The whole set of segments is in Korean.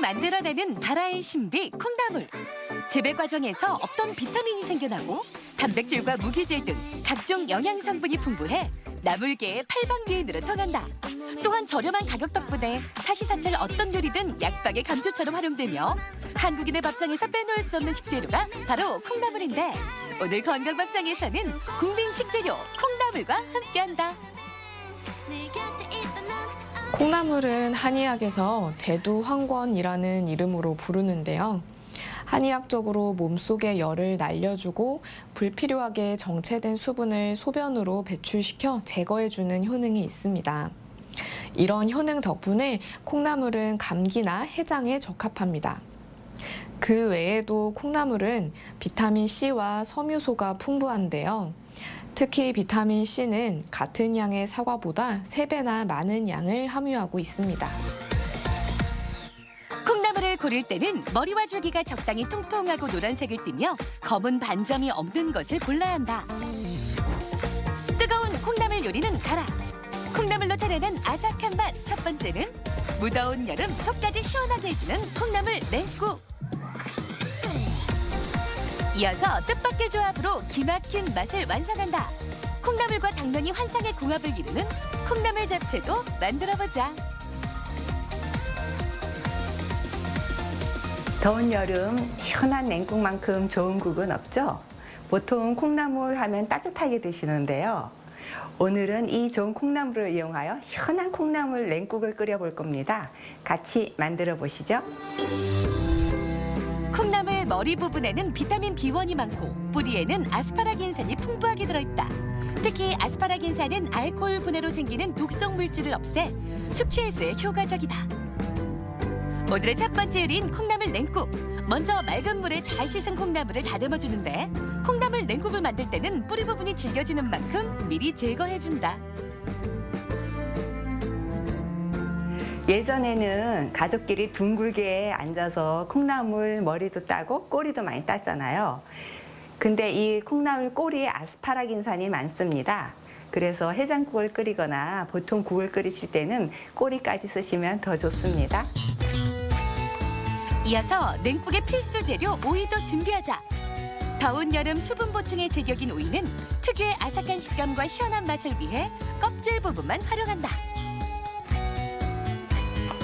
만들어내는 나라의 신비 콩나물. 재배 과정에서 없던 비타민이 생겨나고 단백질과 무기질 등 각종 영양 성분이 풍부해 나물계의 팔방미인으로 통한다. 또한 저렴한 가격 덕분에 사시사철 어떤 요리든 약박의 감초처럼 활용되며 한국인의 밥상에서 빼놓을 수 없는 식재료가 바로 콩나물인데, 오늘 건강밥상에서는 국민 식재료 콩나물과 함께한다. 콩나물은 한의학에서 대두황권이라는 이름으로 부르는데요. 한의학적으로 몸속의 열을 날려주고 불필요하게 정체된 수분을 소변으로 배출시켜 제거해주는 효능이 있습니다. 이런 효능 덕분에 콩나물은 감기나 해장에 적합합니다. 그 외에도 콩나물은 비타민 C와 섬유소가 풍부한데요. 특히 비타민 C는 같은 양의 사과보다 3배나 많은 양을 함유하고 있습니다. 콩나물을 고를 때는 머리와 줄기가 적당히 통통하고 노란색을 띠며 검은 반점이 없는 것을 골라야 한다. 뜨거운 콩나물 요리는 가라. 콩나물로 차려낸 아삭한 맛 첫 번째는 무더운 여름 속까지 시원하게 해주는 콩나물 냉국. 이어서 뜻밖의 조합으로 기막힌 맛을 완성한다. 콩나물과 당면이 환상의 궁합을 이루는 콩나물 잡채도 만들어보자. 더운 여름 시원한 냉국만큼 좋은 국은 없죠? 보통 콩나물 하면 따뜻하게 드시는데요. 오늘은 이 좋은 콩나물을 이용하여 시원한 콩나물 냉국을 끓여볼 겁니다. 같이 만들어 보시죠. 콩나물 머리 부분에는 비타민 B1이 많고 뿌리에는 아스파라긴산이 풍부하게 들어있다. 특히 아스파라긴산은 알코올 분해로 생기는 독성 물질을 없애 숙취 해소에 효과적이다. 오늘의 첫 번째 요리인 콩나물 냉국. 먼저 맑은 물에 잘 씻은 콩나물을 다듬어 주는데, 콩나물 냉국을 만들 때는 뿌리 부분이 질겨지는 만큼 미리 제거해준다. 예전에는 가족끼리 둥글게 앉아서 콩나물 머리도 따고 꼬리도 많이 땄잖아요. 근데 이 콩나물 꼬리에 아스파라긴산이 많습니다. 그래서 해장국을 끓이거나 보통 국을 끓이실 때는 꼬리까지 쓰시면 더 좋습니다. 이어서 냉국의 필수 재료 오이도 준비하자. 더운 여름 수분 보충의 제격인 오이는 특유의 아삭한 식감과 시원한 맛을 위해 껍질 부분만 활용한다.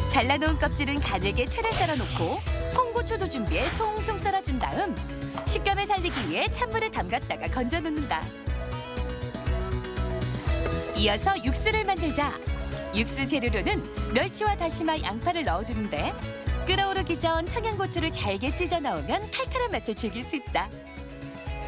잘라놓은 껍질은 가늘게 채를 썰어놓고 홍고초도 준비해 송송 썰어준 다음 식감을 살리기 위해 찬물에 담갔다가 건져놓는다. 이어서 육수를 만들자. 육수 재료로는 멸치와 다시마, 양파를 넣어주는데, 끓어오르기 전 청양고추를 잘게 찢어 넣으면 칼칼한 맛을 즐길 수 있다.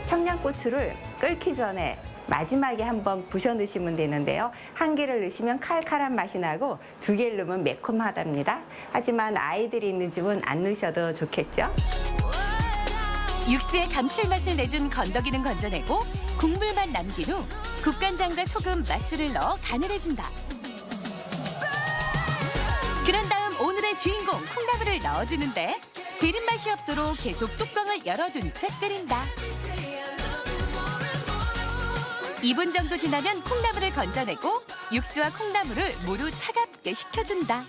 청양고추를 끓기 전에 마지막에 한번 부셔 넣으시면 되는데요. 1개를 넣으시면 칼칼한 맛이 나고 2개를 넣으면 매콤하답니다. 하지만 아이들이 있는 집은 안 넣으셔도 좋겠죠? 육수의 감칠맛을 내준 건더기는 건져내고 국물만 남긴 후 국간장과 소금, 맛술을 넣어 간을 해준다. 그런 다음 오늘의 주인공 콩나물을 넣어주는데, 비린 맛이 없도록 계속 뚜껑을 열어둔 채 끓인다. 2분 정도 지나면 콩나물을 건져내고 육수와 콩나물을 모두 차갑게 식혀준다.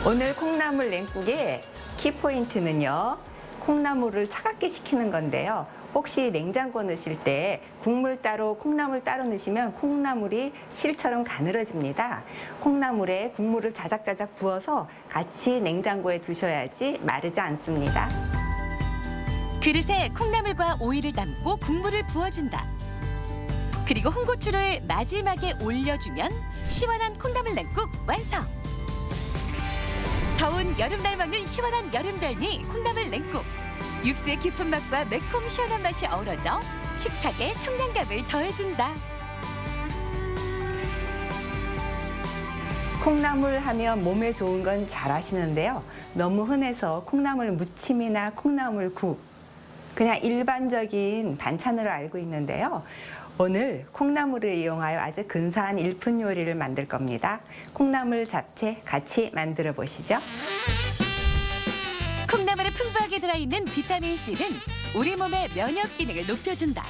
오늘 콩나물 냉국의 키포인트는요, 콩나물을 차갑게 식히는 건데요. 혹시 냉장고 넣으실 때 국물 따로 콩나물 따로 넣으시면 콩나물이 실처럼 가늘어집니다. 콩나물에 국물을 자작자작 부어서 같이 냉장고에 두셔야지 마르지 않습니다. 그릇에 콩나물과 오이를 담고 국물을 부어준다. 그리고 홍고추를 마지막에 올려주면 시원한 콩나물 냉국 완성! 더운 여름날 먹는 시원한 여름별미 콩나물 냉국. 육수의 깊은 맛과 매콤 시원한 맛이 어우러져 식탁에 청량감을 더해준다. 콩나물 하면 몸에 좋은 건 잘 아시는데요. 너무 흔해서 콩나물 무침이나 콩나물국, 그냥 일반적인 반찬으로 알고 있는데요. 오늘 콩나물을 이용하여 아주 근사한 일품 요리를 만들 겁니다. 콩나물 잡채 같이 만들어 보시죠. 콩나물에 풍부하게 들어있는 비타민C는 우리 몸의 면역 기능을 높여준다.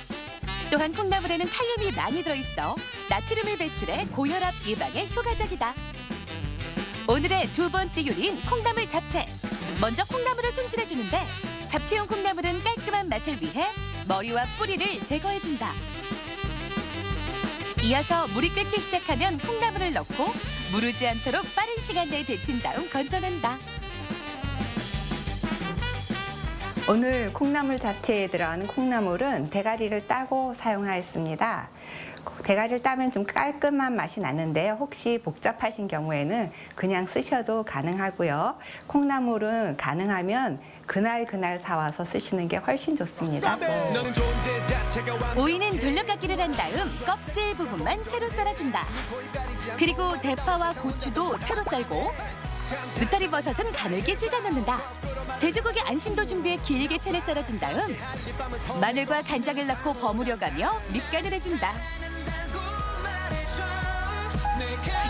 또한 콩나물에는 칼륨이 많이 들어있어 나트륨을 배출해 고혈압 예방에 효과적이다. 오늘의 두 번째 요리인 콩나물 잡채. 먼저 콩나물을 손질해주는데 잡채용 콩나물은 깔끔한 맛을 위해 머리와 뿌리를 제거해준다. 이어서 물이 끓기 시작하면 콩나물을 넣고 무르지 않도록 빠른 시간 내에 데친 다음 건져낸다. 오늘 콩나물 잡채에 들어가는 콩나물은 대가리를 따고 사용하였습니다. 대가리를 따면 좀 깔끔한 맛이 나는데요. 혹시 복잡하신 경우에는 그냥 쓰셔도 가능하고요. 콩나물은 가능하면 그날 사와서 쓰시는 게 훨씬 좋습니다. 오이는 돌려깎기를 한 다음 껍질 부분만 채로 썰어준다. 그리고 대파와 고추도 채로 썰고 느타리 버섯은 가늘게 찢어 넣는다. 돼지고기 안심도 준비해 길게 채를 썰어준 다음 마늘과 간장을 넣고 버무려가며 밑간을 해준다.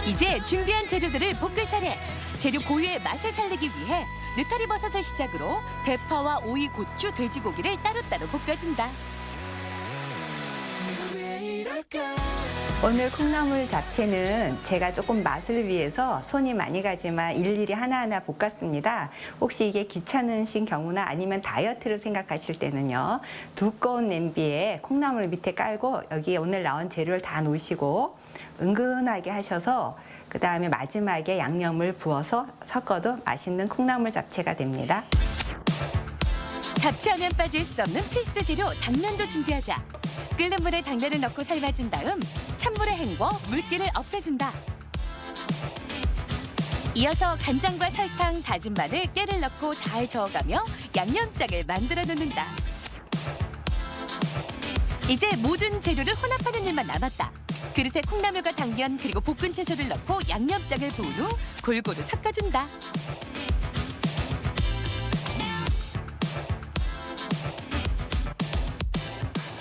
이제 준비한 재료들을 볶을 차례. 재료 고유의 맛을 살리기 위해 느타리 버섯을 시작으로 대파와 오이, 고추, 돼지고기를 따로따로 볶아준다. 오늘 콩나물 잡채는 제가 조금 맛을 위해서 손이 많이 가지만 일일이 하나하나 볶았습니다. 혹시 이게 귀찮으신 경우나 아니면 다이어트를 생각하실 때는요. 두꺼운 냄비에 콩나물 밑에 깔고 여기 오늘 나온 재료를 다 놓으시고 은근하게 하셔서 그다음에 마지막에 양념을 부어서 섞어도 맛있는 콩나물 잡채가 됩니다. 잡채하면 빠질 수 없는 필수 재료 당면도 준비하자. 끓는 물에 당면을 넣고 삶아준 다음 찬물에 헹궈 물기를 없애준다. 이어서 간장과 설탕, 다진 마늘, 깨를 넣고 잘 저어가며 양념장을 만들어 놓는다. 이제 모든 재료를 혼합하는 일만 남았다. 그릇에 콩나물과 당면 그리고 볶은 채소를 넣고 양념장을 부은 후 골고루 섞어준다.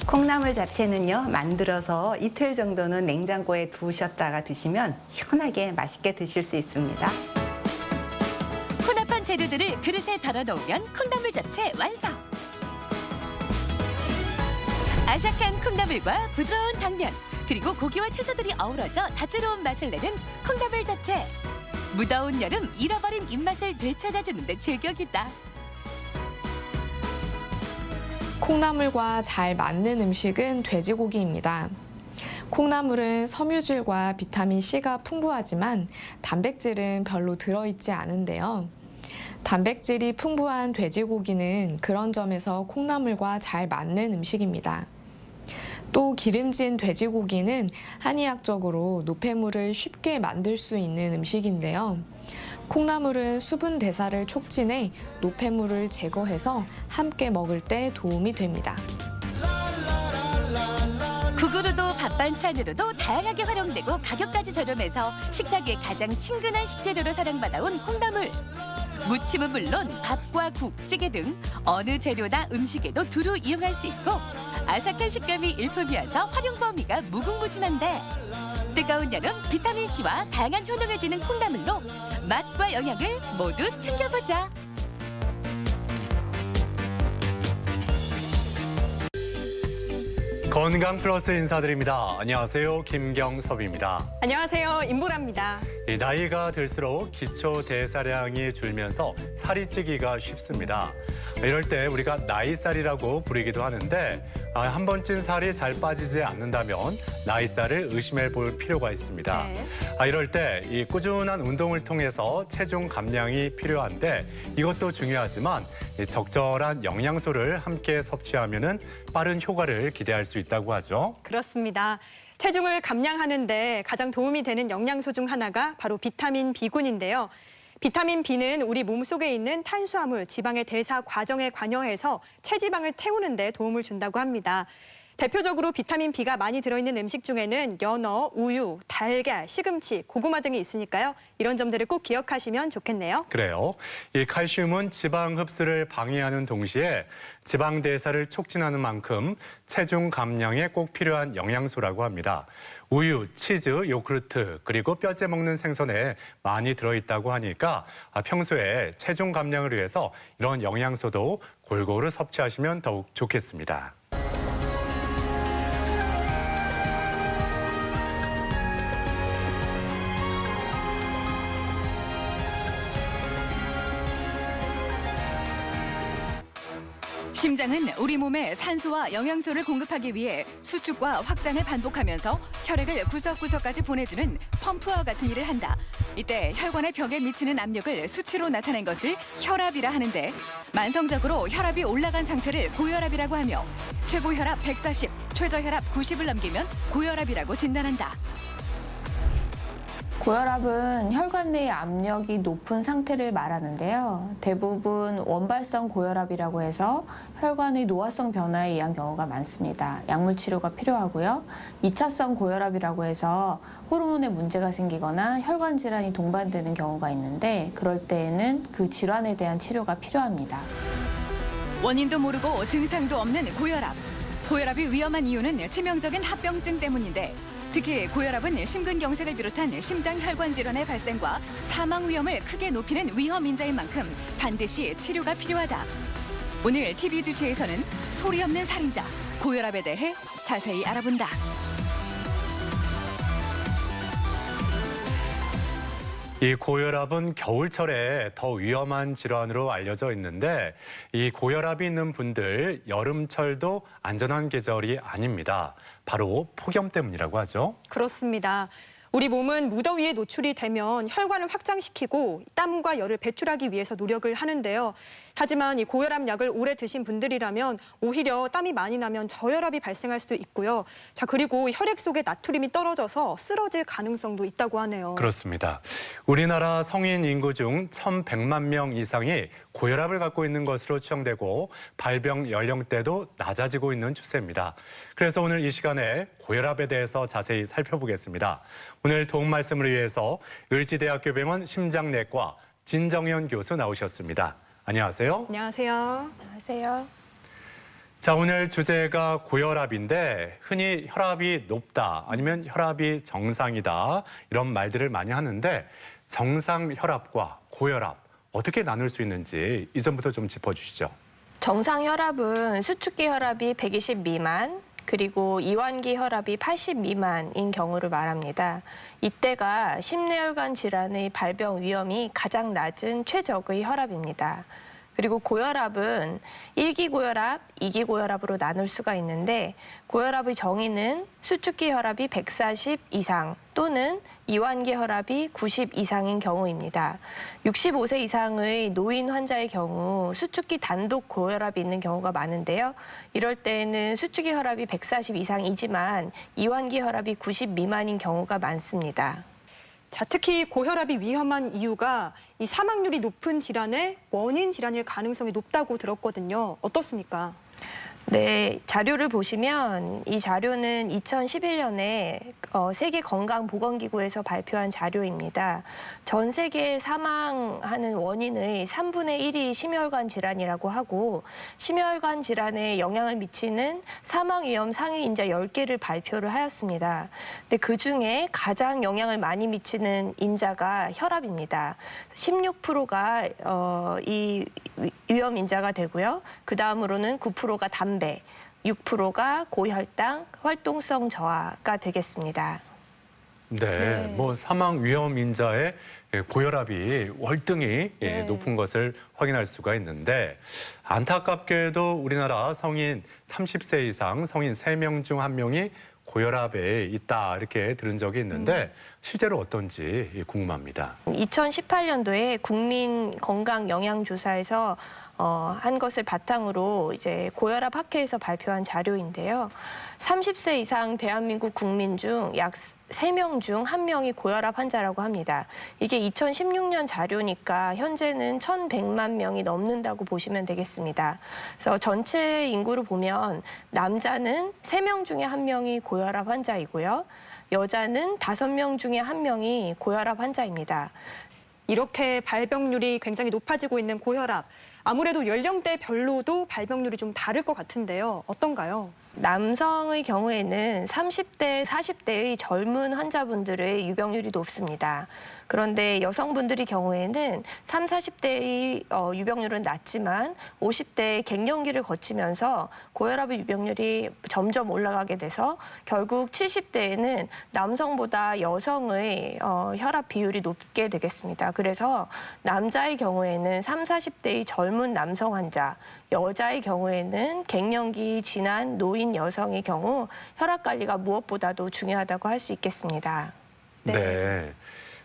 콩나물 잡채는요, 만들어서 이틀 정도는 냉장고에 두셨다가 드시면 시원하게 맛있게 드실 수 있습니다. 혼합한 재료들을 그릇에 덜어 놓으면 콩나물 잡채 완성! 아삭한 콩나물과 부드러운 당면, 그리고 고기와 채소들이 어우러져 다채로운 맛을 내는 콩나물 잡채. 무더운 여름 잃어버린 입맛을 되찾아주는 데 제격이다. 콩나물과 잘 맞는 음식은 돼지고기입니다. 콩나물은 섬유질과 비타민 C가 풍부하지만 단백질은 별로 들어있지 않은데요. 단백질이 풍부한 돼지고기는 그런 점에서 콩나물과 잘 맞는 음식입니다. 또 기름진 돼지고기는 한의학적으로 노폐물을 쉽게 만들 수 있는 음식인데요. 콩나물은 수분 대사를 촉진해 노폐물을 제거해서 함께 먹을 때 도움이 됩니다. 국으로도 밥 반찬으로도 다양하게 활용되고 가격까지 저렴해서 식탁 위에 가장 친근한 식재료로 사랑받아온 콩나물. 무침은 물론 밥과 국, 찌개 등 어느 재료나 음식에도 두루 이용할 수 있고 아삭한 식감이 일품이어서 활용 범위가 무궁무진한데 뜨거운 여름 비타민C와 다양한 효능을 지닌 콩나물로 맛과 영양을 모두 챙겨보자. 건강 플러스 인사드립니다. 안녕하세요. 김경섭입니다. 안녕하세요. 임보라입니다. 나이가 들수록 기초 대사량이 줄면서 살이 찌기가 쉽습니다. 이럴 때 우리가 나이살이라고 부르기도 하는데 한 번 찐 살이 잘 빠지지 않는다면 나이살을 의심해 볼 필요가 있습니다. 네. 이럴 때 이 꾸준한 운동을 통해서 체중 감량이 필요한데 이것도 중요하지만 이 적절한 영양소를 함께 섭취하면은 빠른 효과를 기대할 수 있다고 하죠. 그렇습니다. 체중을 감량하는데 가장 도움이 되는 영양소 중 하나가 바로 비타민 B군인데요. 비타민 B는 우리 몸속에 있는 탄수화물, 지방의 대사 과정에 관여해서 체지방을 태우는 데 도움을 준다고 합니다. 대표적으로 비타민 B가 많이 들어있는 음식 중에는 연어, 우유, 달걀, 시금치, 고구마 등이 있으니까요. 이런 점들을 꼭 기억하시면 좋겠네요. 그래요. 이 칼슘은 지방 흡수를 방해하는 동시에 지방 대사를 촉진하는 만큼 체중 감량에 꼭 필요한 영양소라고 합니다. 우유, 치즈, 요구르트, 그리고 뼈째 먹는 생선에 많이 들어있다고 하니까 평소에 체중 감량을 위해서 이런 영양소도 골고루 섭취하시면 더욱 좋겠습니다. 심장은 우리 몸에 산소와 영양소를 공급하기 위해 수축과 확장을 반복하면서 혈액을 구석구석까지 보내주는 펌프와 같은 일을 한다. 이때 혈관의 벽에 미치는 압력을 수치로 나타낸 것을 혈압이라 하는데 만성적으로 혈압이 올라간 상태를 고혈압이라고 하며 최고 혈압 140, 최저 혈압 90을 넘기면 고혈압이라고 진단한다. 고혈압은 혈관 내의 압력이 높은 상태를 말하는데요. 대부분 원발성 고혈압이라고 해서 혈관의 노화성 변화에 의한 경우가 많습니다. 약물 치료가 필요하고요. 2차성 고혈압이라고 해서 호르몬에 문제가 생기거나 혈관 질환이 동반되는 경우가 있는데 그럴 때에는 그 질환에 대한 치료가 필요합니다. 원인도 모르고 증상도 없는 고혈압. 고혈압이 위험한 이유는 치명적인 합병증 때문인데 특히 고혈압은 심근경색을 비롯한 심장혈관 질환의 발생과 사망 위험을 크게 높이는 위험 인자인 만큼 반드시 치료가 필요하다. 오늘 TV 주체에서는 소리 없는 살인자, 고혈압에 대해 자세히 알아본다. 이 고혈압은 겨울철에 더 위험한 질환으로 알려져 있는데 이 고혈압이 있는 분들 여름철도 안전한 계절이 아닙니다. 바로 폭염 때문이라고 하죠. 그렇습니다. 우리 몸은 무더위에 노출이 되면 혈관을 확장시키고 땀과 열을 배출하기 위해서 노력을 하는데요. 하지만 이 고혈압 약을 오래 드신 분들이라면 오히려 땀이 많이 나면 저혈압이 발생할 수도 있고요. 자, 그리고 혈액 속에 나트륨이 떨어져서 쓰러질 가능성도 있다고 하네요. 그렇습니다. 우리나라 성인 인구 중 1,100만 명 이상이 고혈압을 갖고 있는 것으로 추정되고 발병 연령대도 낮아지고 있는 추세입니다. 그래서 오늘 이 시간에 고혈압에 대해서 자세히 살펴보겠습니다. 오늘 도움 말씀을 위해서 을지대학교 병원 심장내과 진정현 교수 나오셨습니다. 안녕하세요. 안녕하세요. 안녕하세요. 자, 오늘 주제가 고혈압인데 흔히 혈압이 높다 아니면 혈압이 정상이다 이런 말들을 많이 하는데 정상 혈압과 고혈압 어떻게 나눌 수 있는지 이전부터 좀 짚어주시죠. 정상 혈압은 수축기 혈압이 120 미만, 그리고 이완기 혈압이 80 미만인 경우를 말합니다. 이때가 심뇌혈관 질환의 발병 위험이 가장 낮은 최적의 혈압입니다. 그리고 고혈압은 1기 고혈압, 2기 고혈압으로 나눌 수가 있는데 고혈압의 정의는 수축기 혈압이 140 이상 또는 이완기 혈압이 90 이상인 경우입니다. 65세 이상의 노인 환자의 경우 수축기 단독 고혈압이 있는 경우가 많은데요. 이럴 때에는 수축기 혈압이 140 이상이지만 이완기 혈압이 90 미만인 경우가 많습니다. 자, 특히 고혈압이 위험한 이유가 이 사망률이 높은 질환의 원인 질환일 가능성이 높다고 들었거든요. 어떻습니까? 네, 자료를 보시면 이 자료는 2011년에 세계건강보건기구에서 발표한 자료입니다. 전 세계 사망하는 원인의 3분의 1이 심혈관 질환이라고 하고 심혈관 질환에 영향을 미치는 사망 위험 상위 인자 10개를 발표를 하였습니다. 근데 그중에 가장 영향을 많이 미치는 인자가 혈압입니다. 16%가 이 위험 인자가 되고요. 그 다음으로는 9%가 담배, 6%가 고혈당, 활동성 저하가 되겠습니다. 네, 뭐 사망 위험 인자의 고혈압이 월등히 높은 것을 확인할 수가 있는데 안타깝게도 우리나라 성인 30세 이상 성인 3명 중 1명이 고혈압에 있다 이렇게 들은 적이 있는데 실제로 어떤지 궁금합니다. 2018년도에 국민건강영양조사에서 한 것을 바탕으로 이제 고혈압 학회에서 발표한 자료인데요. 30세 이상 대한민국 국민 중 약 3명 중 1명이 고혈압 환자라고 합니다. 이게 2016년 자료니까 현재는 1,100만 명이 넘는다고 보시면 되겠습니다. 그래서 전체 인구를 보면 남자는 3명 중에 1명이 고혈압 환자이고요. 여자는 5명 중에 1명이 고혈압 환자입니다. 이렇게 발병률이 굉장히 높아지고 있는 고혈압. 아무래도 연령대별로도 발병률이 좀 다를 것 같은데요. 어떤가요? 남성의 경우에는 30대, 40대의 젊은 환자분들의 유병률이 높습니다. 그런데 여성분들의 경우에는 30, 40대의 유병률은 낮지만 50대의 갱년기를 거치면서 고혈압의 유병률이 점점 올라가게 돼서 결국 70대에는 남성보다 여성의 혈압 비율이 높게 되겠습니다. 그래서 남자의 경우에는 30, 40대의 젊은 남성 환자, 여자의 경우에는 갱년기 지난 노인 여성의 경우 혈압 관리가 무엇보다도 중요하다고 할 수 있겠습니다. 네.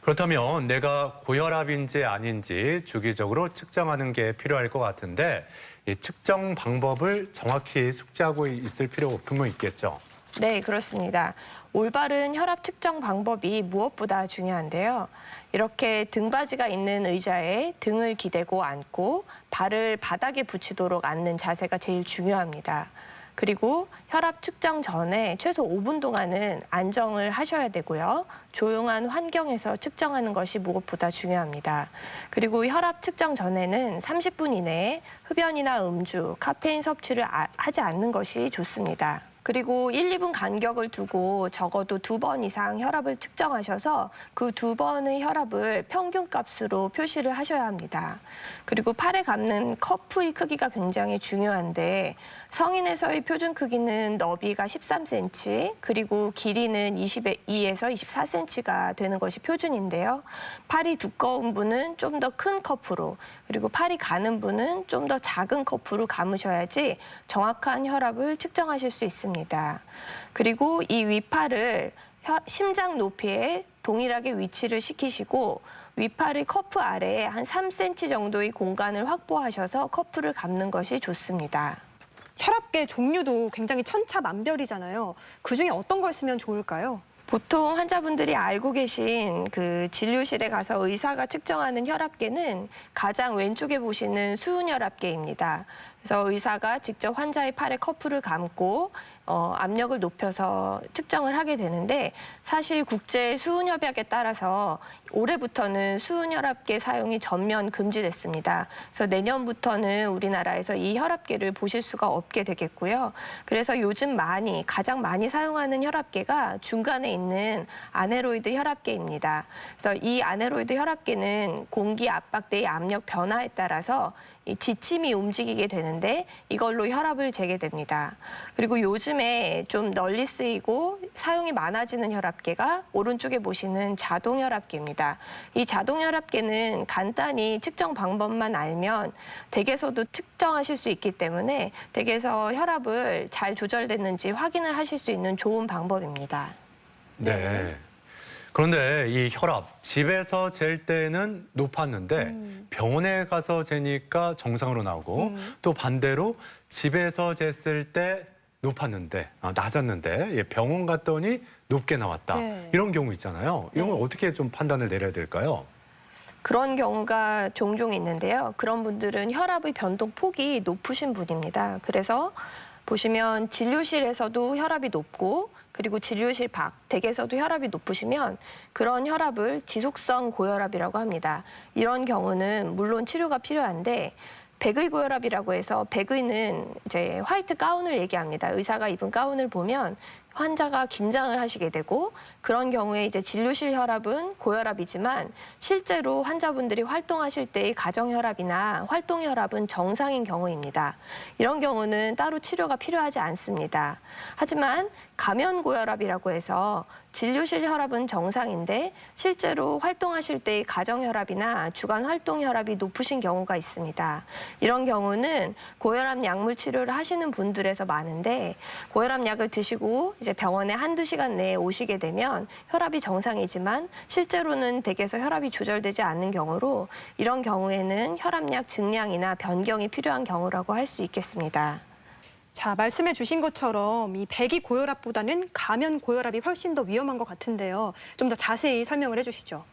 그렇다면 내가 고혈압인지 아닌지 주기적으로 측정하는 게 필요할 것 같은데 이 측정 방법을 정확히 숙지하고 있을 필요가 분명히 있겠죠. 네, 그렇습니다. 올바른 혈압 측정 방법이 무엇보다 중요한데요. 이렇게 등받이가 있는 의자에 등을 기대고 앉고 발을 바닥에 붙이도록 앉는 자세가 제일 중요합니다. 그리고 혈압 측정 전에 최소 5분 동안은 안정을 하셔야 되고요. 조용한 환경에서 측정하는 것이 무엇보다 중요합니다. 그리고 혈압 측정 전에는 30분 이내에 흡연이나 음주, 카페인 섭취를 하지 않는 것이 좋습니다. 그리고 1, 2분 간격을 두고 적어도 2번 이상 혈압을 측정하셔서 그 2번의 혈압을 평균값으로 표시를 하셔야 합니다. 그리고 팔에 감는 커프의 크기가 굉장히 중요한데 성인에서의 표준 크기는 너비가 13cm 그리고 길이는 22에서 24cm가 되는 것이 표준인데요. 팔이 두꺼운 분은 좀 더 큰 커프로 그리고 팔이 가는 분은 좀 더 작은 커프로 감으셔야지 정확한 혈압을 측정하실 수 있습니다. 그리고 이 위팔을 심장 높이에 동일하게 위치를 시키시고 위팔의 커프 아래에 한 3cm 정도의 공간을 확보하셔서 커프를 감는 것이 좋습니다. 혈압계 종류도 굉장히 천차만별이잖아요. 그중에 어떤 걸 쓰면 좋을까요? 보통 환자분들이 알고 계신 그 진료실에 가서 의사가 측정하는 혈압계는 가장 왼쪽에 보시는 수은혈압계입니다. 그래서 의사가 직접 환자의 팔에 커프를 감고 압력을 높여서 측정을 하게 되는데 사실 국제 수은협약에 따라서 올해부터는 수은혈압계 사용이 전면 금지됐습니다. 그래서 내년부터는 우리나라에서 이 혈압계를 보실 수가 없게 되겠고요. 그래서 요즘 가장 많이 사용하는 혈압계가 중간에 있는 아네로이드 혈압계입니다. 그래서 이 아네로이드 혈압계는 공기 압박대의 압력 변화에 따라서 이 지침이 움직이게 되는데 이걸로 혈압을 재게 됩니다. 그리고 요즘에 좀 널리 쓰이고 사용이 많아지는 혈압계가 오른쪽에 보시는 자동 혈압계입니다. 이 자동 혈압계는 간단히 측정 방법만 알면 댁에서도 측정하실 수 있기 때문에 댁에서 혈압을 잘 조절됐는지 확인을 하실 수 있는 좋은 방법입니다. 네. 그런데 이 혈압 집에서 잴 때는 높았는데 병원에 가서 재니까 정상으로 나오고 또 반대로 집에서 쟀을 때 높았는데 낮았는데 병원 갔더니 높게 나왔다. 네. 이런 경우 있잖아요. 이런 걸 어떻게 좀 판단을 내려야 될까요? 그런 경우가 종종 있는데요. 그런 분들은 혈압의 변동 폭이 높으신 분입니다. 그래서 보시면 진료실에서도 혈압이 높고 그리고 진료실 밖, 댁에서도 혈압이 높으시면 그런 혈압을 지속성 고혈압이라고 합니다. 이런 경우는 물론 치료가 필요한데 백의 고혈압이라고 해서 백의는 이제 화이트 가운을 얘기합니다. 의사가 입은 가운을 보면 환자가 긴장을 하시게 되고 그런 경우에 이제 진료실 혈압은 고혈압이지만 실제로 환자분들이 활동하실 때의 가정 혈압이나 활동 혈압은 정상인 경우입니다. 이런 경우는 따로 치료가 필요하지 않습니다. 하지만 가면 고혈압이라고 해서 진료실 혈압은 정상인데 실제로 활동하실 때의 가정 혈압이나 주간 활동 혈압이 높으신 경우가 있습니다. 이런 경우는 고혈압 약물 치료를 하시는 분들에서 많은데 고혈압 약을 드시고 이제 병원에 한두 시간 내에 오시게 되면 혈압이 정상이지만 실제로는 댁에서 혈압이 조절되지 않는 경우로 이런 경우에는 혈압약 증량이나 변경이 필요한 경우라고 할 수 있겠습니다. 자, 말씀해 주신 것처럼 이 백이 고혈압보다는 가면 고혈압이 훨씬 더 위험한 것 같은데요. 좀 더 자세히 설명을 해주시죠.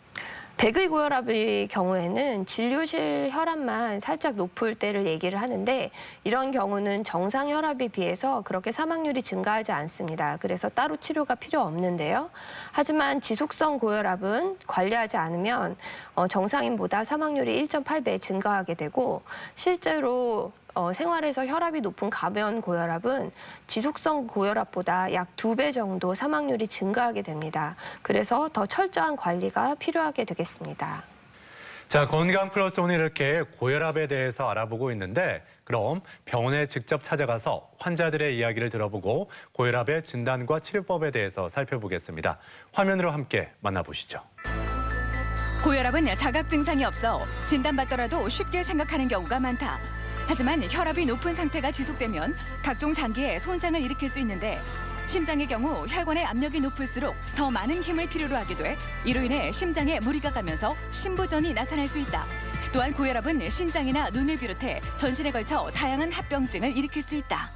백의 고혈압의 경우에는 진료실 혈압만 살짝 높을 때를 얘기를 하는데 이런 경우는 정상 혈압에 비해서 그렇게 사망률이 증가하지 않습니다. 그래서 따로 치료가 필요 없는데요. 하지만 지속성 고혈압은 관리하지 않으면 정상인보다 사망률이 1.8배 증가하게 되고 실제로 생활에서 혈압이 높은 가벼운 고혈압은 지속성 고혈압보다 약 2배 정도 사망률이 증가하게 됩니다. 그래서 더 철저한 관리가 필요하게 되겠습니다. 자, 건강 플러스 오늘 이렇게 고혈압에 대해서 알아보고 있는데 그럼 병원에 직접 찾아가서 환자들의 이야기를 들어보고 고혈압의 진단과 치료법에 대해서 살펴보겠습니다. 화면으로 함께 만나보시죠. 고혈압은 자각 증상이 없어 진단받더라도 쉽게 생각하는 경우가 많다. 하지만 혈압이 높은 상태가 지속되면 각종 장기에 손상을 일으킬 수 있는데 심장의 경우 혈관의 압력이 높을수록 더 많은 힘을 필요로 하게 돼 이로 인해 심장에 무리가 가면서 심부전이 나타날 수 있다. 또한 고혈압은 신장이나 눈을 비롯해 전신에 걸쳐 다양한 합병증을 일으킬 수 있다.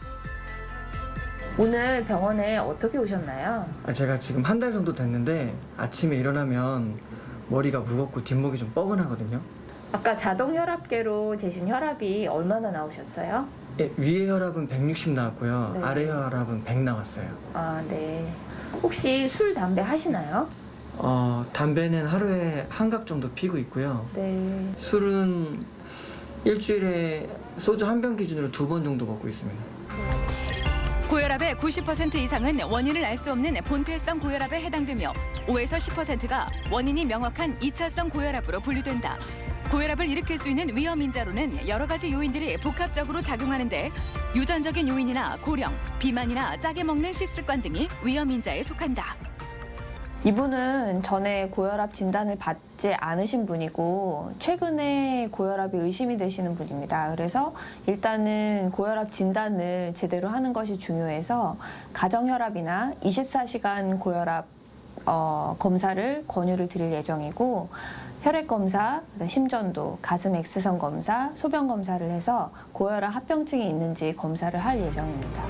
오늘 병원에 어떻게 오셨나요? 제가 지금 한 달 정도 됐는데 아침에 일어나면 머리가 무겁고 뒷목이 좀 뻐근하거든요. 아까 자동 혈압계로 재신 혈압이 얼마나 나오셨어요? 예, 위에 혈압은 160 나왔고요. 네. 아래 혈압은 100 나왔어요. 아, 네. 혹시 술, 담배 하시나요? 담배는 하루에 한 갑 정도 피고 있고요. 네. 술은 일주일에 소주 한 병 기준으로 2번 정도 먹고 있습니다. 고혈압의 90% 이상은 원인을 알 수 없는 본태성 고혈압에 해당되며 5에서 10%가 원인이 명확한 2차성 고혈압으로 분류된다. 고혈압을 일으킬 수 있는 위험 인자로는 여러 가지 요인들이 복합적으로 작용하는데 유전적인 요인이나 고령, 비만이나 짜게 먹는 식습관 등이 위험 인자에 속한다. 이분은 전에 고혈압 진단을 받지 않으신 분이고 최근에 고혈압이 의심이 되시는 분입니다. 그래서 일단은 고혈압 진단을 제대로 하는 것이 중요해서 가정혈압이나 24시간 고혈압 검사를 권유를 드릴 예정이고 혈액 검사, 심전도, 가슴 X선 검사, 소변 검사를 해서 고혈압 합병증이 있는지 검사를 할 예정입니다.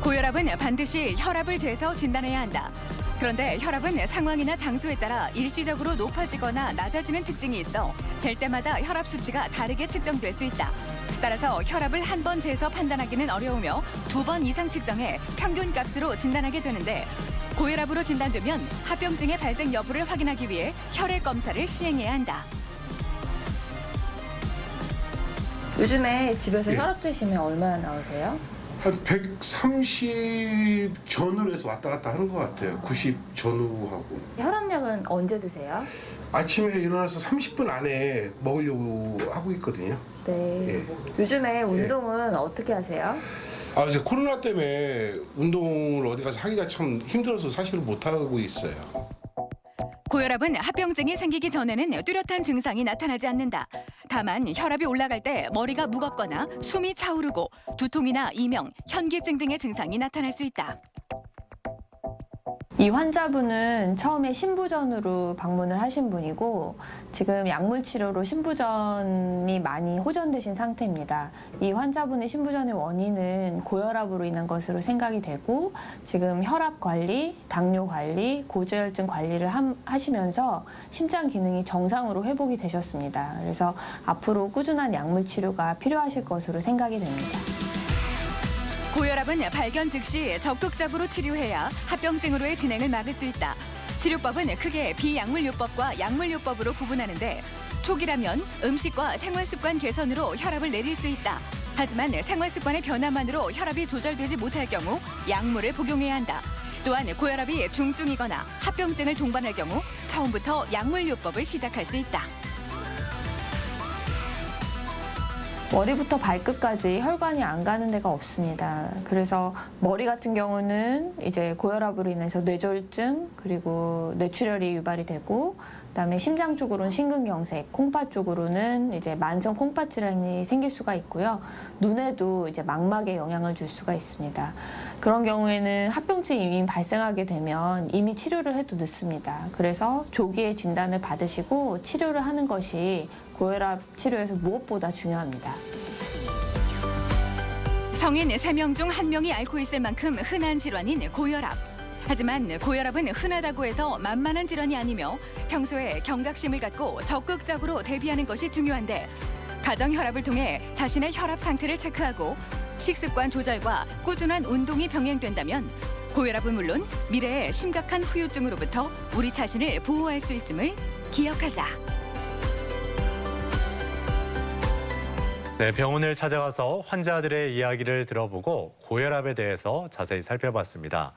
고혈압은 반드시 혈압을 재서 진단해야 한다. 그런데 혈압은 상황이나 장소에 따라 일시적으로 높아지거나 낮아지는 특징이 있어 잴 때마다 혈압 수치가 다르게 측정될 수 있다. 따라서 혈압을 한 번 재서 판단하기는 어려우며 2번 이상 측정해 평균 값으로 진단하게 되는데 고혈압으로 진단되면 합병증의 발생 여부를 확인하기 위해 혈액 검사를 시행해야 한다. 요즘에 집에서 혈압 재시면 얼마나 나오세요? 한 130 전후로 해서 왔다 갔다 하는 것 같아요. 90 전후하고. 혈압약은 언제 드세요? 아침에 일어나서 30분 안에 먹으려고 하고 있거든요. 네. 예. 요즘에 운동은 어떻게 하세요? 이제 코로나 때문에 운동을 어디 가서 하기가 참 힘들어서 사실은 못 하고 있어요. 고혈압은 합병증이 생기기 전에는 뚜렷한 증상이 나타나지 않는다. 다만 혈압이 올라갈 때 머리가 무겁거나 숨이 차오르고 두통이나 이명, 현기증 등의 증상이 나타날 수 있다. 이 환자분은 처음에 신부전으로 방문을 하신 분이고 지금 약물 치료로 신부전이 많이 호전되신 상태입니다. 이 환자분의 신부전의 원인은 고혈압으로 인한 것으로 생각이 되고 지금 혈압 관리, 당뇨 관리, 고지혈증 관리를 하시면서 심장 기능이 정상으로 회복이 되셨습니다. 그래서 앞으로 꾸준한 약물 치료가 필요하실 것으로 생각이 됩니다. 고혈압은 발견 즉시 적극적으로 치료해야 합병증으로의 진행을 막을 수 있다. 치료법은 크게 비약물요법과 약물요법으로 구분하는데 초기라면 음식과 생활습관 개선으로 혈압을 내릴 수 있다. 하지만 생활습관의 변화만으로 혈압이 조절되지 못할 경우 약물을 복용해야 한다. 또한 고혈압이 중증이거나 합병증을 동반할 경우 처음부터 약물요법을 시작할 수 있다. 머리부터 발끝까지 혈관이 안 가는 데가 없습니다. 그래서 머리 같은 경우는 이제 고혈압으로 인해서 뇌졸중 그리고 뇌출혈이 유발이 되고 그다음에 심장 쪽으로는 심근경색, 콩팥 쪽으로는 이제 만성 콩팥 질환이 생길 수가 있고요. 눈에도 이제 망막에 영향을 줄 수가 있습니다. 그런 경우에는 합병증이 이미 발생하게 되면 이미 치료를 해도 늦습니다. 그래서 조기에 진단을 받으시고 치료를 하는 것이 고혈압 치료에서 무엇보다 중요합니다. 성인 3명 중 1명이 앓고 있을 만큼 흔한 질환인 고혈압. 하지만 고혈압은 흔하다고 해서 만만한 질환이 아니며 평소에 경각심을 갖고 적극적으로 대비하는 것이 중요한데 가정 혈압을 통해 자신의 혈압 상태를 체크하고 식습관 조절과 꾸준한 운동이 병행된다면 고혈압은 물론 미래의 심각한 후유증으로부터 우리 자신을 보호할 수 있음을 기억하자. 네, 병원을 찾아가서 환자들의 이야기를 들어보고 고혈압에 대해서 자세히 살펴봤습니다.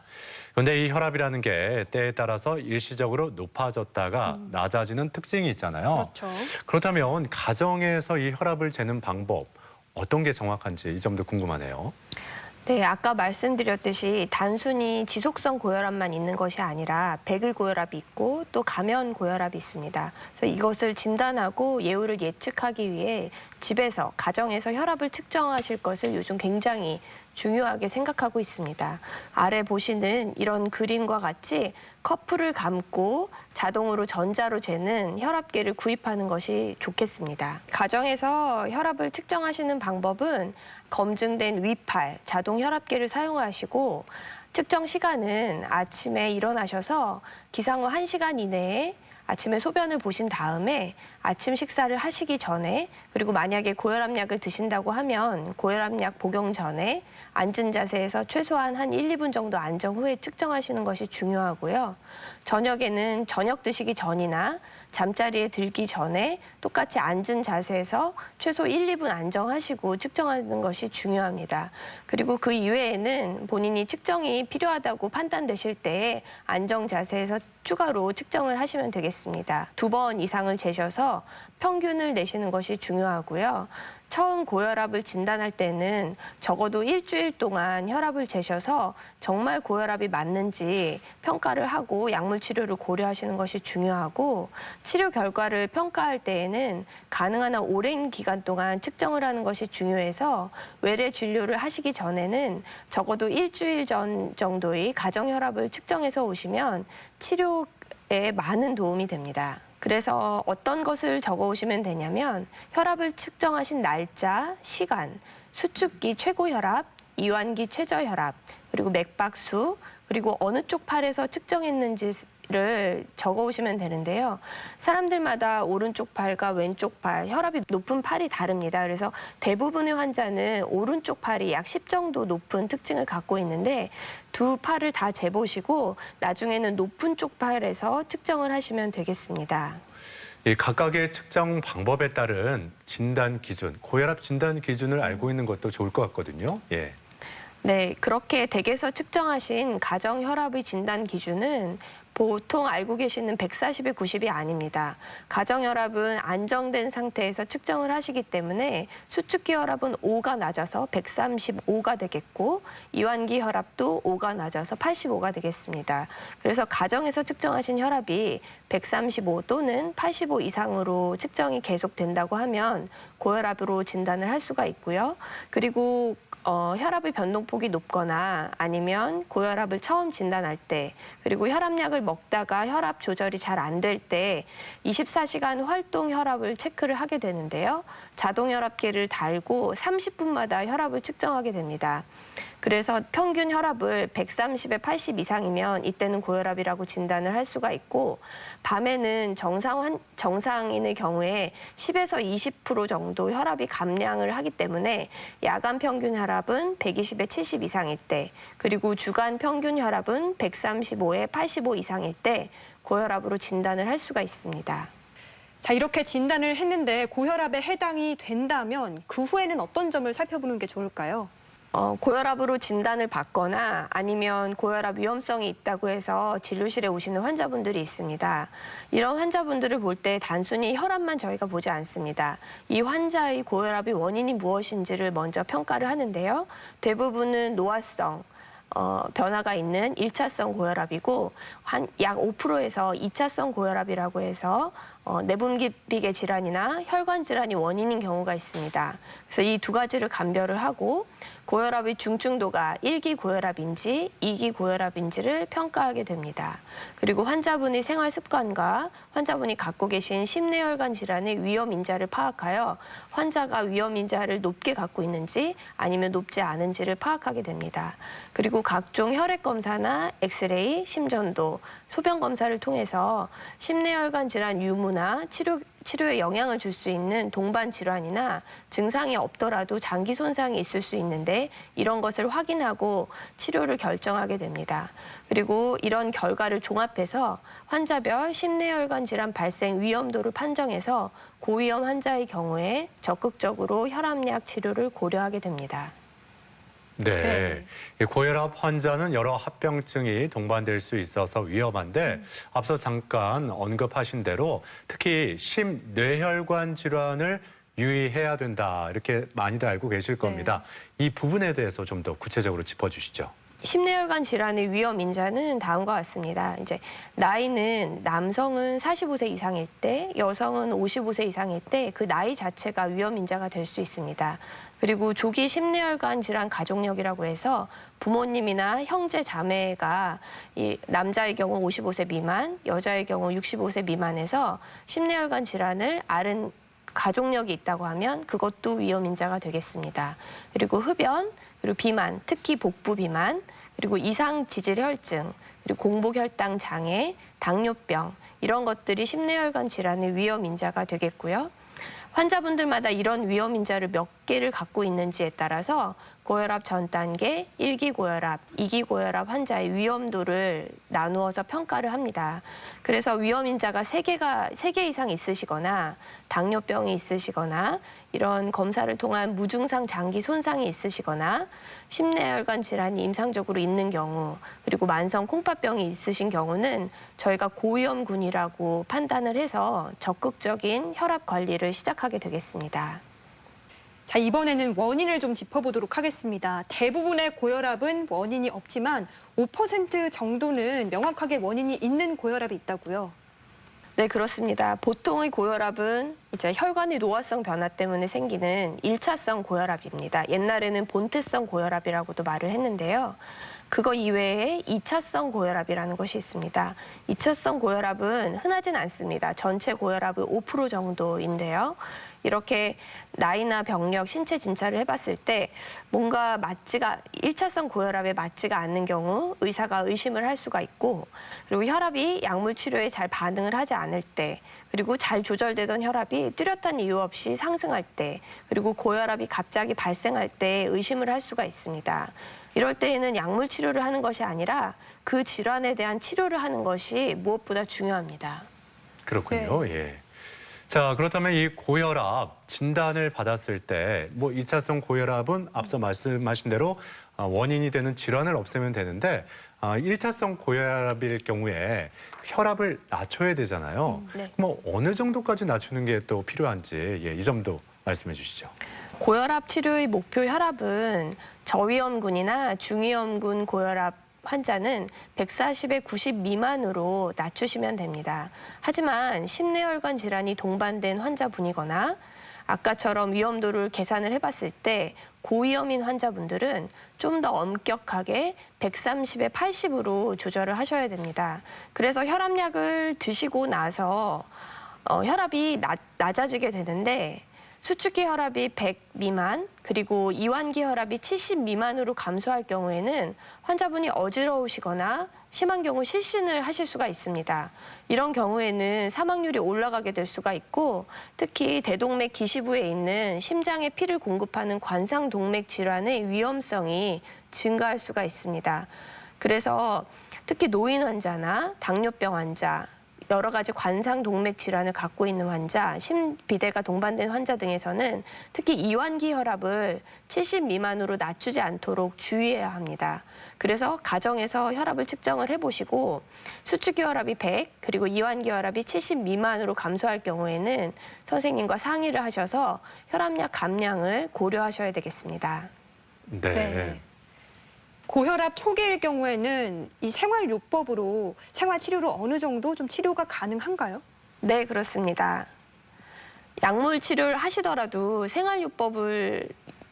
그런데 이 혈압이라는 게 때에 따라서 일시적으로 높아졌다가 낮아지는 특징이 있잖아요. 그렇죠. 그렇다면 가정에서 이 혈압을 재는 방법 어떤 게 정확한지 이 점도 궁금하네요. 네, 아까 말씀드렸듯이 단순히 지속성 고혈압만 있는 것이 아니라 백의 고혈압이 있고 또 가면 고혈압이 있습니다. 그래서 이것을 진단하고 예후를 예측하기 위해 집에서, 가정에서 혈압을 측정하실 것을 요즘 굉장히 중요하게 생각하고 있습니다. 아래 보시는 이런 그림과 같이 커플을 감고 자동으로 전자로 재는 혈압계를 구입하는 것이 좋겠습니다. 가정에서 혈압을 측정하시는 방법은 검증된 위팔 자동 혈압계를 사용하시고 측정 시간은 아침에 일어나셔서 기상 후 1시간 이내에 아침에 소변을 보신 다음에 아침 식사를 하시기 전에, 그리고 만약에 고혈압약을 드신다고 하면 고혈압약 복용 전에 앉은 자세에서 최소한 한 1, 2분 정도 안정 후에 측정하시는 것이 중요하고요. 저녁에는 저녁 드시기 전이나 잠자리에 들기 전에 똑같이 앉은 자세에서 최소 1, 2분 안정하시고 측정하는 것이 중요합니다. 그리고 그 이외에는 본인이 측정이 필요하다고 판단되실 때에 안정 자세에서 추가로 측정을 하시면 되겠습니다. 2번 이상을 재셔서 평균을 내시는 것이 중요하고요. 처음 고혈압을 진단할 때는 적어도 일주일 동안 혈압을 재셔서 정말 고혈압이 맞는지 평가를 하고 약물 치료를 고려하시는 것이 중요하고, 치료 결과를 평가할 때에는 가능한 한 오랜 기간 동안 측정을 하는 것이 중요해서 외래 진료를 하시기 전에는 적어도 일주일 전 정도의 가정 혈압을 측정해서 오시면 치료에 많은 도움이 됩니다. 그래서 어떤 것을 적어 오시면 되냐면 혈압을 측정하신 날짜, 시간, 수축기 최고 혈압, 이완기 최저 혈압, 그리고 맥박수, 그리고 어느 쪽 팔에서 측정했는지를 적어 오시면 되는데요. 사람들마다 오른쪽 팔과 왼쪽 팔, 혈압이 높은 팔이 다릅니다. 그래서 대부분의 환자는 오른쪽 팔이 약 10 정도 높은 특징을 갖고 있는데 두 팔을 다 재보시고 나중에는 높은 쪽 팔에서 측정을 하시면 되겠습니다. 이 각각의 측정 방법에 따른 진단 기준, 고혈압 진단 기준을 알고 있는 것도 좋을 것 같거든요. 예. 네, 그렇게 댁에서 측정하신 가정 혈압의 진단 기준은 보통 알고 계시는 140에 90이 아닙니다. 가정 혈압은 안정된 상태에서 측정을 하시기 때문에 수축기 혈압은 5가 낮아서 135가 되겠고 이완기 혈압도 5가 낮아서 85가 되겠습니다. 그래서 가정에서 측정하신 혈압이 135 또는 85 이상으로 측정이 계속된다고 하면 고혈압으로 진단을 할 수가 있고요. 그리고 혈압의 변동폭이 높거나 아니면 고혈압을 처음 진단할 때, 그리고 혈압약을 먹다가 혈압 조절이 잘 안 될 때 24시간 활동 혈압을 체크를 하게 되는데요. 자동 혈압계를 달고 30분마다 혈압을 측정하게 됩니다. 그래서 평균 혈압을 130에 80 이상이면 이때는 고혈압이라고 진단을 할 수가 있고, 밤에는 정상인의 경우에 10에서 20% 정도 혈압이 감량을 하기 때문에 야간 평균 혈압은 120에 70 이상일 때, 그리고 주간 평균 혈압은 135에 85 이상일 때 고혈압으로 진단을 할 수가 있습니다. 자, 이렇게 진단을 했는데 고혈압에 해당이 된다면 그 후에는 어떤 점을 살펴보는 게 좋을까요? 고혈압으로 진단을 받거나 아니면 고혈압 위험성이 있다고 해서 진료실에 오시는 환자분들이 있습니다. 이런 환자분들을 볼 때 단순히 혈압만 저희가 보지 않습니다. 이 환자의 고혈압의 원인이 무엇인지를 먼저 평가를 하는데요. 대부분은 노화성, 변화가 있는 1차성 고혈압이고 약 5%에서 2차성 고혈압이라고 해서 내분비계 질환이나 혈관 질환이 원인인 경우가 있습니다. 그래서 이 두 가지를 감별을 하고 고혈압의 중증도가 1기 고혈압인지 2기 고혈압인지를 평가하게 됩니다. 그리고 환자분의 생활 습관과 환자분이 갖고 계신 심내혈관 질환의 위험 인자를 파악하여 환자가 위험 인자를 높게 갖고 있는지 아니면 높지 않은지를 파악하게 됩니다. 그리고 각종 혈액 검사나 엑스레이, 심전도, 소변 검사를 통해서 심내혈관 질환 유무나 치료에 영향을 줄 수 있는 동반 질환이나 증상이 없더라도 장기 손상이 있을 수 있는데 이런 것을 확인하고 치료를 결정하게 됩니다. 그리고 이런 결과를 종합해서 환자별 심내혈관 질환 발생 위험도를 판정해서 고위험 환자의 경우에 적극적으로 혈압약 치료를 고려하게 됩니다. 네. 이 고혈압 환자는 여러 합병증이 동반될 수 있어서 위험한데 앞서 잠깐 언급하신 대로 특히 심뇌혈관 질환을 유의해야 된다. 이렇게 많이들 알고 계실 겁니다. 이 부분에 대해서 좀 더 구체적으로 짚어주시죠. 심뇌혈관 질환의 위험 인자는 다음과 같습니다. 이제 나이는 남성은 45세 이상일 때, 여성은 55세 이상일 때 그 나이 자체가 위험 인자가 될 수 있습니다. 그리고 조기 심뇌혈관 질환 가족력이라고 해서 부모님이나 형제 자매가 이 남자의 경우 55세 미만, 여자의 경우 65세 미만에서 심뇌혈관 질환을 앓은 가족력이 있다고 하면 그것도 위험 인자가 되겠습니다. 그리고 흡연, 그리고 비만, 특히 복부 비만, 그리고 이상 지질 혈증, 그리고 공복 혈당 장애, 당뇨병 이런 것들이 심뇌혈관 질환의 위험 인자가 되겠고요. 환자분들마다 이런 위험 인자를 몇 개를 갖고 있는지에 따라서 고혈압 전 단계, 1기 고혈압, 2기 고혈압 환자의 위험도를 나누어서 평가를 합니다. 그래서 위험 인자가 3개 이상 있으시거나 당뇨병이 있으시거나 이런 검사를 통한 무증상 장기 손상이 있으시거나 심내혈관 질환이 임상적으로 있는 경우 그리고 만성 콩팥병이 있으신 경우는 저희가 고위험군이라고 판단을 해서 적극적인 혈압 관리를 시작하게 되겠습니다. 자, 이번에는 원인을 좀 짚어보도록 하겠습니다. 대부분의 고혈압은 원인이 없지만 5% 정도는 명확하게 원인이 있는 고혈압이 있다고요. 네, 그렇습니다. 보통의 고혈압은 이제 혈관의 노화성 변화 때문에 생기는 1차성 고혈압입니다. 옛날에는 본태성 고혈압이라고도 말을 했는데요. 그거 이외에 2차성 고혈압이라는 것이 있습니다. 2차성 고혈압은 흔하진 않습니다. 전체 고혈압의 5% 정도인데요. 이렇게 나이나 병력, 신체 진찰을 해봤을 때 뭔가 1차성 고혈압에 맞지가 않는 경우 의사가 의심을 할 수가 있고 그리고 혈압이 약물 치료에 잘 반응을 하지 않을 때 그리고 잘 조절되던 혈압이 뚜렷한 이유 없이 상승할 때 그리고 고혈압이 갑자기 발생할 때 의심을 할 수가 있습니다. 이럴 때에는 약물 치료를 하는 것이 아니라 그 질환에 대한 치료를 하는 것이 무엇보다 중요합니다. 그렇군요. 예. 자, 그렇다면 이 고혈압 진단을 받았을 때 뭐 2차성 고혈압은 앞서 말씀하신 대로 원인이 되는 질환을 없애면 되는데 1차성 고혈압일 경우에 혈압을 낮춰야 되잖아요. 네. 뭐 어느 정도까지 낮추는 게 또 필요한지 이 점도 말씀해 주시죠. 고혈압 치료의 목표 혈압은 저위험군이나 중위험군 고혈압 환자는 140에 90 미만으로 낮추시면 됩니다. 하지만 심내혈관 질환이 동반된 환자분이거나 아까처럼 위험도를 계산을 해봤을 때 고위험인 환자분들은 좀 더 엄격하게 130에 80으로 조절을 하셔야 됩니다. 그래서 혈압약을 드시고 나서 혈압이 낮아지게 되는데 수축기 혈압이 100 미만 그리고 이완기 혈압이 70 미만으로 감소할 경우에는 환자분이 어지러우시거나 심한 경우 실신을 하실 수가 있습니다. 이런 경우에는 사망률이 올라가게 될 수가 있고 특히 대동맥 기시부에 있는 심장에 피를 공급하는 관상동맥 질환의 위험성이 증가할 수가 있습니다. 그래서 특히 노인 환자나 당뇨병 환자 여러 가지 관상 동맥 질환을 갖고 있는 환자, 심비대가 동반된 환자 등에서는 특히 이완기 혈압을 70 미만으로 낮추지 않도록 주의해야 합니다. 그래서 가정에서 혈압을 측정을 해보시고 수축기 혈압이 100 그리고 이완기 혈압이 70 미만으로 감소할 경우에는 선생님과 상의를 하셔서 혈압약 감량을 고려하셔야 되겠습니다. 네. 고혈압 초기일 경우에는 이 생활요법으로 생활치료로 어느 정도 좀 치료가 가능한가요? 네, 그렇습니다. 약물 치료를 하시더라도 생활요법을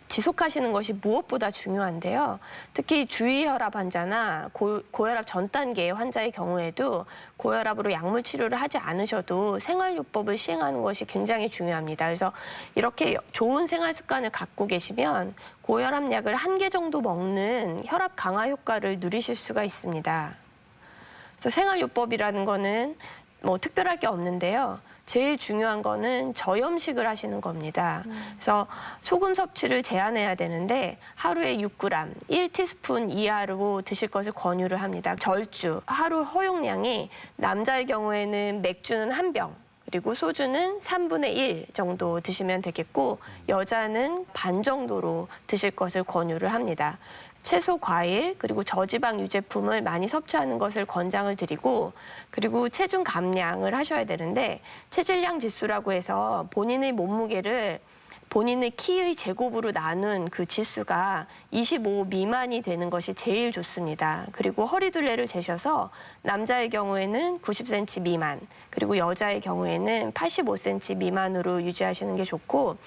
지속하시는 것이 무엇보다 중요한데요. 특히 주위혈압 환자나 고혈압 전 단계의 환자의 경우에도 고혈압으로 약물 치료를 하지 않으셔도 생활요법을 시행하는 것이 굉장히 중요합니다. 그래서 이렇게 좋은 생활 습관을 갖고 계시면 고혈압 약을 1개 정도 먹는 혈압 강화 효과를 누리실 수가 있습니다. 그래서 생활요법이라는 거는 뭐 특별할 게 없는데요. 제일 중요한 거는 저염식을 하시는 겁니다. 그래서 소금 섭취를 제한해야 되는데 하루에 6g, 1티스푼 이하로 드실 것을 권유를 합니다. 절주, 하루 허용량이 남자의 경우에는 맥주는 1병, 그리고 소주는 3분의 1 정도 드시면 되겠고 여자는 반 정도로 드실 것을 권유를 합니다. 채소, 과일, 그리고 저지방 유제품을 많이 섭취하는 것을 권장을 드리고 그리고 체중 감량을 하셔야 되는데 체질량 지수라고 해서 본인의 몸무게를 본인의 키의 제곱으로 나눈 그 지수가 25 미만이 되는 것이 제일 좋습니다. 그리고 허리둘레를 재셔서 남자의 경우에는 90cm 미만, 그리고 여자의 경우에는 85cm 미만으로 유지하시는 게 좋고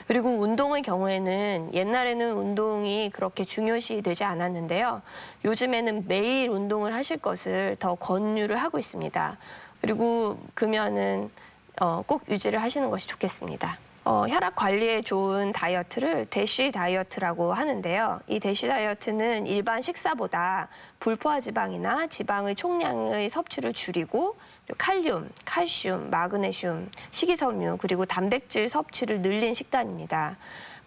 그리고 운동의 경우에는 옛날에는 운동이 그렇게 중요시 되지 않았는데요. 요즘에는 매일 운동을 하실 것을 더 권유를 하고 있습니다. 그리고 금연은 꼭 유지를 하시는 것이 좋겠습니다. 혈압 관리에 좋은 다이어트를 대쉬 다이어트라고 하는데요. 이 대쉬 다이어트는 일반 식사보다 불포화 지방이나 지방의 총량의 섭취를 줄이고 칼륨, 칼슘, 마그네슘, 식이섬유 그리고 단백질 섭취를 늘린 식단입니다.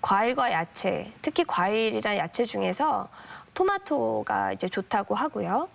과일과 야채, 특히 과일이나 야채 중에서 토마토가 이제 좋다고 하고요.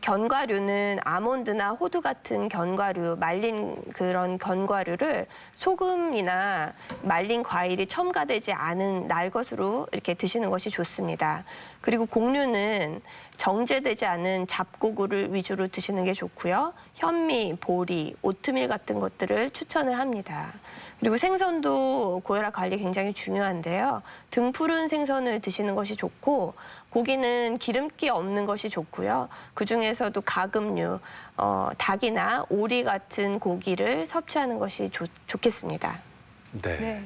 견과류는 아몬드나 호두 같은 견과류, 말린 그런 견과류를 소금이나 말린 과일이 첨가되지 않은 날 것으로 이렇게 드시는 것이 좋습니다. 그리고 곡류는 정제되지 않은 잡곡을 위주로 드시는 게 좋고요. 현미, 보리, 오트밀 같은 것들을 추천을 합니다. 그리고 생선도 고혈압 관리 굉장히 중요한데요. 등푸른 생선을 드시는 것이 좋고 고기는 기름기 없는 것이 좋고요. 그중에서도 가금류, 닭이나 오리 같은 고기를 섭취하는 것이 좋겠습니다. 네.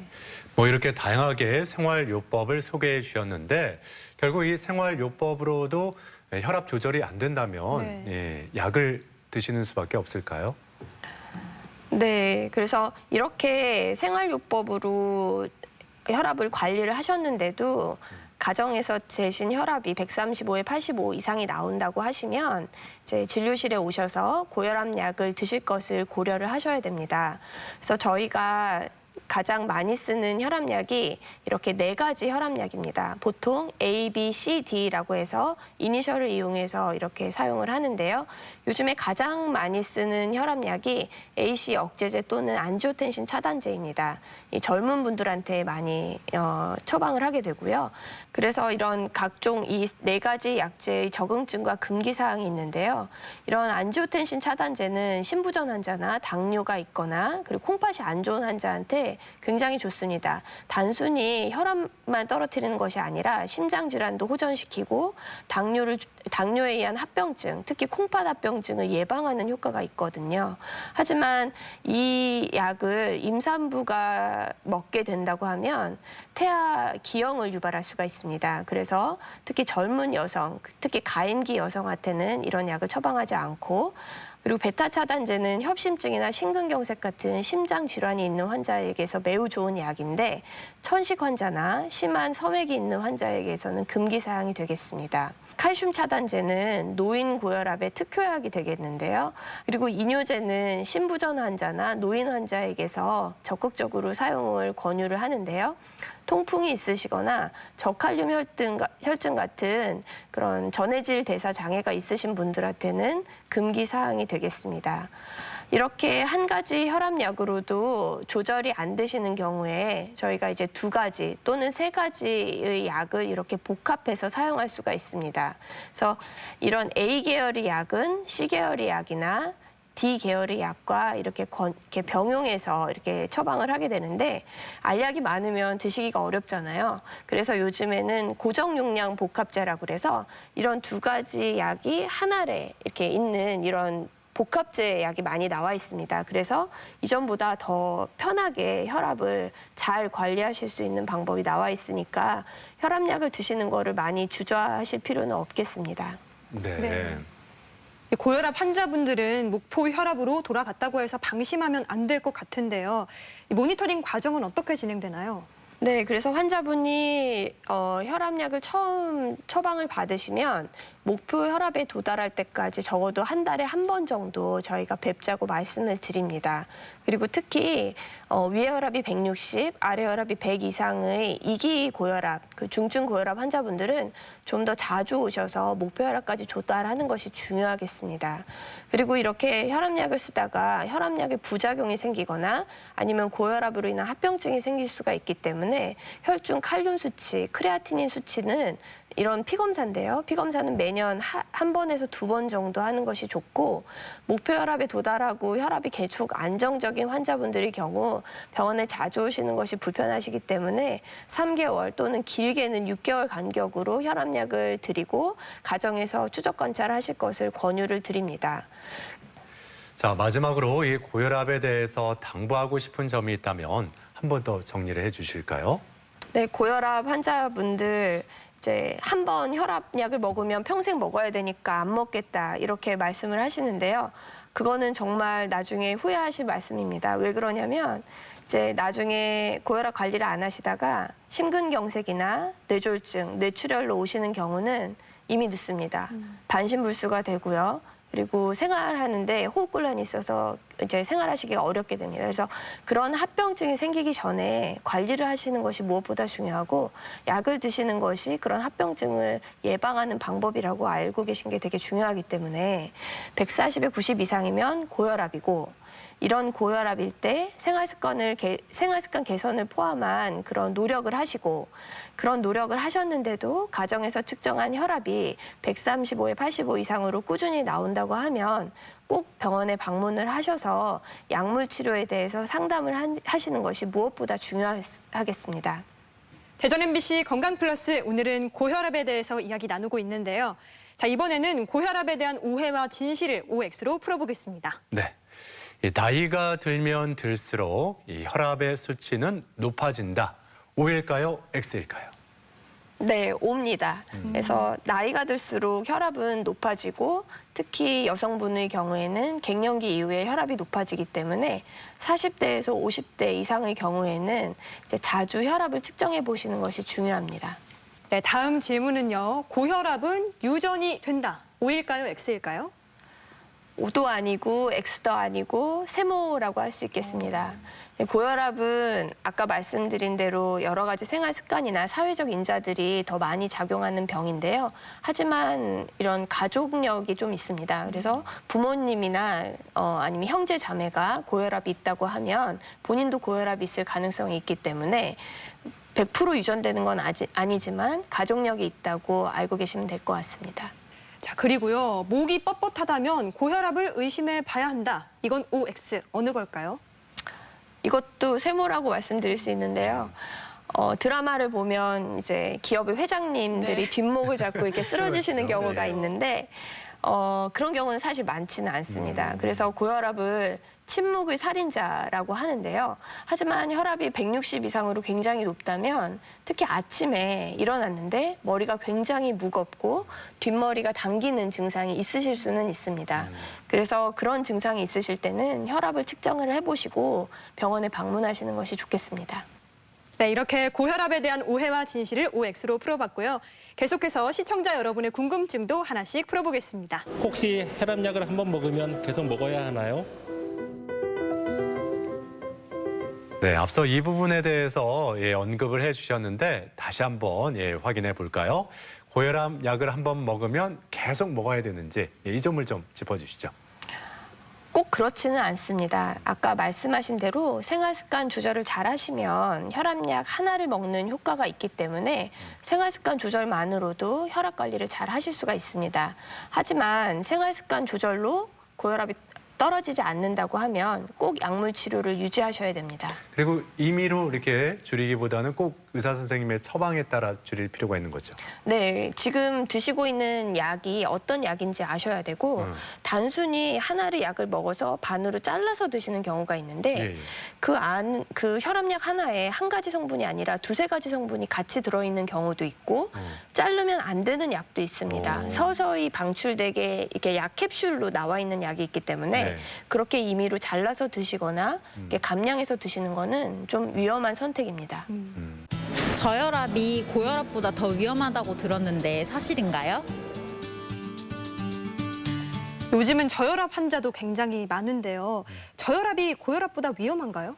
뭐 이렇게 다양하게 생활요법을 소개해 주셨는데 결국 이 생활요법으로도 혈압 조절이 안 된다면 약을 드시는 수밖에 없을까요? 네, 그래서 이렇게 생활요법으로 혈압을 관리를 하셨는데도 가정에서 재신 혈압이 135에 85 이상이 나온다고 하시면 이제 진료실에 오셔서 고혈압 약을 드실 것을 고려를 하셔야 됩니다. 그래서 저희가 가장 많이 쓰는 혈압약이 이렇게 4가지 혈압약입니다. 보통 A, B, C, D라고 해서 이니셜을 이용해서 이렇게 사용을 하는데요. 요즘에 가장 많이 쓰는 혈압약이 AC 억제제 또는 안지오텐신 차단제입니다. 이 젊은 분들한테 많이 처방을 하게 되고요. 그래서 이런 각종 이 4가지 약제의 적응증과 금기사항이 있는데요. 이런 안지오텐신 차단제는 신부전 환자나 당뇨가 있거나 그리고 콩팥이 안 좋은 환자한테 굉장히 좋습니다. 단순히 혈압만 떨어뜨리는 것이 아니라 심장 질환도 호전시키고 당뇨에 의한 합병증, 특히 콩팥 합병증을 예방하는 효과가 있거든요. 하지만 이 약을 임산부가 먹게 된다고 하면 태아 기형을 유발할 수가 있습니다. 그래서 특히 젊은 여성, 특히 가임기 여성한테는 이런 약을 처방하지 않고 그리고 베타 차단제는 협심증이나 심근경색 같은 심장 질환이 있는 환자에게서 매우 좋은 약인데 천식 환자나 심한 섬액이 있는 환자에게서는 금기 사항이 되겠습니다. 칼슘 차단제는 노인 고혈압의 특효약이 되겠는데요. 그리고 이뇨제는 신부전 환자나 노인 환자에게서 적극적으로 사용을 권유를 하는데요. 통풍이 있으시거나 저칼륨 혈증 같은 그런 전해질 대사 장애가 있으신 분들한테는 금기 사항이 되겠습니다. 이렇게 한 가지 혈압약으로도 조절이 안 되시는 경우에 저희가 이제 2가지 또는 3가지의 약을 이렇게 복합해서 사용할 수가 있습니다. 그래서 이런 A 계열의 약은 C 계열의 약이나 D 계열의 약과 이렇게 병용해서 이렇게 처방을 하게 되는데 알약이 많으면 드시기가 어렵잖아요. 그래서 요즘에는 고정 용량 복합제라고 그래서 이런 2가지 약이 한 알에 이렇게 있는 이런 복합제 약이 많이 나와 있습니다. 그래서 이전보다 더 편하게 혈압을 잘 관리하실 수 있는 방법이 나와 있으니까 혈압약을 드시는 거를 많이 주저하실 필요는 없겠습니다. 네. 고혈압 환자분들은 목표 혈압으로 돌아갔다고 해서 방심하면 안 될 것 같은데요. 이 모니터링 과정은 어떻게 진행되나요? 네, 그래서 환자분이 혈압약을 처음 처방을 받으시면 목표 혈압에 도달할 때까지 적어도 한 달에 한 번 정도 저희가 뵙자고 말씀을 드립니다. 그리고 특히 위에 혈압이 160, 아래 혈압이 100 이상의 2기 고혈압, 그 중증 고혈압 환자분들은 좀 더 자주 오셔서 목표 혈압까지 도달하는 것이 중요하겠습니다. 그리고 이렇게 혈압약을 쓰다가 혈압약에 부작용이 생기거나 아니면 고혈압으로 인한 합병증이 생길 수가 있기 때문에 혈중 칼륨 수치, 크레아티닌 수치는 이런 피검사인데요. 피검사는 매년 한 번에서 2번 정도 하는 것이 좋고 목표 혈압에 도달하고 혈압이 계속 안정적인 환자분들의 경우 병원에 자주 오시는 것이 불편하시기 때문에 3개월 또는 길게는 6개월 간격으로 혈압약을 드리고 가정에서 추적 관찰하실 것을 권유를 드립니다. 자, 마지막으로 이 고혈압에 대해서 당부하고 싶은 점이 있다면 한 번 더 정리를 해주실까요? 네, 고혈압 환자분들 이제 한 번 혈압약을 먹으면 평생 먹어야 되니까 안 먹겠다 이렇게 말씀을 하시는데요. 그거는 정말 나중에 후회하실 말씀입니다. 왜 그러냐면 이제 나중에 고혈압 관리를 안 하시다가 심근경색이나 뇌졸중, 뇌출혈로 오시는 경우는 이미 늦습니다. 반신불수가 되고요. 그리고 생활하는데 호흡곤란이 있어서 이제 생활하시기가 어렵게 됩니다. 그래서 그런 합병증이 생기기 전에 관리를 하시는 것이 무엇보다 중요하고 약을 드시는 것이 그런 합병증을 예방하는 방법이라고 알고 계신 게 되게 중요하기 때문에 140에 90 이상이면 고혈압이고 이런 고혈압일 때 생활습관 개선을 포함한 그런 노력을 하시고 그런 노력을 하셨는데도 가정에서 측정한 혈압이 135에 85 이상으로 꾸준히 나온다고 하면 꼭 병원에 방문을 하셔서 약물 치료에 대해서 상담을 하시는 것이 무엇보다 중요하겠습니다. 대전 MBC 건강플러스 오늘은 고혈압에 대해서 이야기 나누고 있는데요. 자, 이번에는 고혈압에 대한 오해와 진실을 OX로 풀어보겠습니다. 네. 이 나이가 들면 들수록 이 혈압의 수치는 높아진다. O일까요? X일까요? 네, O입니다. 그래서 나이가 들수록 혈압은 높아지고 특히 여성분의 경우에는 갱년기 이후에 혈압이 높아지기 때문에 40대에서 50대 이상의 경우에는 이제 자주 혈압을 측정해 보시는 것이 중요합니다. 네, 다음 질문은요. 고혈압은 유전이 된다. O일까요? X일까요? O도 아니고 X도 아니고 세모라고 할 수 있겠습니다. 고혈압은 아까 말씀드린 대로 여러 가지 생활 습관이나 사회적 인자들이 더 많이 작용하는 병인데요. 하지만 이런 가족력이 좀 있습니다. 그래서 부모님이나 아니면 형제 자매가 고혈압이 있다고 하면 본인도 고혈압이 있을 가능성이 있기 때문에 100% 유전되는 건 아니지만 가족력이 있다고 알고 계시면 될 것 같습니다. 자, 그리고요. 목이 뻣뻣하다면 고혈압을 의심해 봐야 한다. 이건 OX. 어느 걸까요? 이것도 세모라고 말씀드릴 수 있는데요. 드라마를 보면 이제 기업의 회장님들이 네. 뒷목을 잡고 이렇게 쓰러지시는 그렇죠. 경우가 네. 있는데 그런 경우는 사실 많지는 않습니다. 그래서 고혈압을 침묵의 살인자라고 하는데요. 하지만 혈압이 160 이상으로 굉장히 높다면 특히 아침에 일어났는데 머리가 굉장히 무겁고 뒷머리가 당기는 증상이 있으실 수는 있습니다. 그래서 그런 증상이 있으실 때는 혈압을 측정을 해보시고 병원에 방문하시는 것이 좋겠습니다. 네, 이렇게 고혈압에 대한 오해와 진실을 OX로 풀어봤고요. 계속해서 시청자 여러분의 궁금증도 하나씩 풀어보겠습니다. 혹시 혈압약을 한번 먹으면 계속 먹어야 하나요? 네, 앞서 이 부분에 대해서 언급을 해주셨는데 다시 한번 확인해 볼까요? 고혈압 약을 한번 먹으면 계속 먹어야 되는지 이 점을 좀 짚어주시죠. 꼭 그렇지는 않습니다. 아까 말씀하신 대로 생활습관 조절을 잘 하시면 혈압약 하나를 먹는 효과가 있기 때문에 생활습관 조절만으로도 혈압 관리를 잘 하실 수가 있습니다. 하지만 생활습관 조절로 고혈압이 떨어지지 않는다고 하면 꼭 약물 치료를 유지하셔야 됩니다. 그리고 임의로 이렇게 줄이기보다는 꼭 의사 선생님의 처방에 따라 줄일 필요가 있는 거죠. 네, 지금 드시고 있는 약이 어떤 약인지 아셔야 되고 단순히 하나를 약을 먹어서 반으로 잘라서 드시는 경우가 있는데 그 혈압약 하나에 한 가지 성분이 아니라 두세 가지 성분이 같이 들어있는 경우도 있고 자르면 안 되는 약도 있습니다. 서서히 방출되게 이렇게 약 캡슐로 나와 있는 약이 있기 때문에 그렇게 임의로 잘라서 드시거나 이렇게 감량해서 드시는 거는 좀 위험한 선택입니다. 저혈압이 고혈압보다 더 위험하다고 들었는데 사실인가요? 요즘은 저혈압 환자도 굉장히 많은데요. 저혈압이 고혈압보다 위험한가요?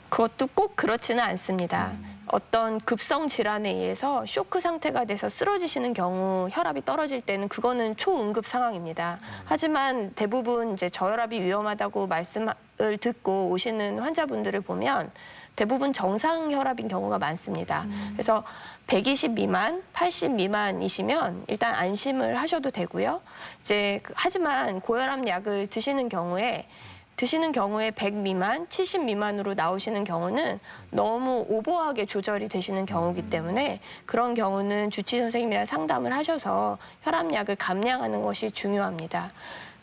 그것도 꼭 그렇지는 않습니다. 어떤 급성 질환에 의해서 쇼크 상태가 돼서 쓰러지시는 경우 혈압이 떨어질 때는 그거는 초응급 상황입니다. 하지만 대부분 이제 저혈압이 위험하다고 말씀을 듣고 오시는 환자분들을 보면 대부분 정상 혈압인 경우가 많습니다. 그래서 120 미만, 80 미만이시면 일단 안심을 하셔도 되고요. 이제 하지만 고혈압 약을 드시는 경우에 100 미만, 70 미만으로 나오시는 경우는 너무 오버하게 조절이 되시는 경우이기 때문에 그런 경우는 주치 선생님이랑 상담을 하셔서 혈압약을 감량하는 것이 중요합니다.